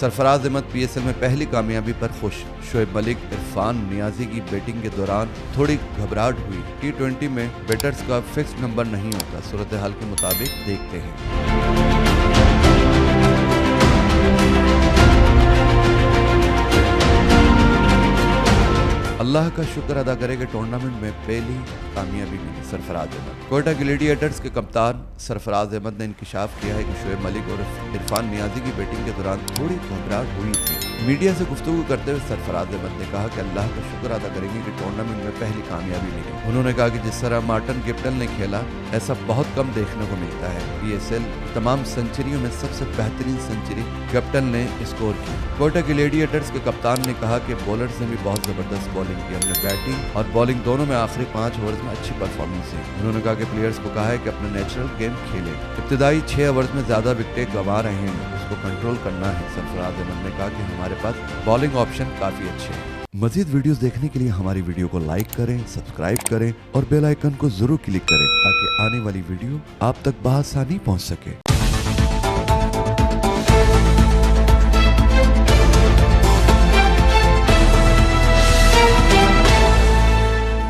Sarfaraz Ahmad PSL में पहली कामयाबी पर खुश। शोएब मलिक इरफान नियाजी की बैटिंग के दौरान थोड़ी घबराहट हुई। T20 में बैटर्स का फिक्स्ड नंबर नहीं होता, सूरत हाल के मुताबिक देखते हैं। अल्लाह का शुक्र अदा करे कि टूर्नामेंट में पहली कामयाबी मिली सरफराज अहमद। कोयटा ग्लैडिएटर्स के कप्तान सरफराज अहमद ने इंकशाफ किया है कि शोएब मलिक और इरफान नियाजी की बैटिंग के दौरान थोड़ी घबराहट हुई थी। मीडिया से गुफ्तगू करते हुए सरफराज अहमद ने कहा कि अल्लाह का शुक्र अदा करेंगे कि टूर्नामेंट में पहली कामयाबी मिली। उन्होंने कहा कि जिस तरह मार्टिन गिप्टिल ने खेला ऐसा बहुत कम देखने को मिलता है। PSL तमाम सेंचुरियों में सबसे बेहतरीन सेंचुरी गिप्टिल ने स्कोर की। कोयटा ग्लैडिएटर्स के कप्तान ने कहा कि बॉलर्स ने भी बहुत जबरदस्त बॉलिंग की। हमने बैटिंग और बॉलिंग दोनों में आखिरी 5 ओवर्स में अच्छी परफॉर्मेंस है। उन्होंने कहा कि प्लेयर्स को कहा है कि अपना नेचुरल गेम खेलें। इब्तिदाई 6 ओवर्स में ज्यादा विकेटें गंवा रहे हैं, उसको कंट्रोल करना है। सरफराज अहमद ने कहा कि हमारे पास बॉलिंग ऑप्शन काफी अच्छे हैं। मजीद वीडियोस देखने के लिए हमारी वीडियो को लाइक करें, सब्सक्राइब करें और बेल आइकन को जरूर क्लिक करें ताकि आने वाली वीडियो आप तक बआसानी पहुंच सके।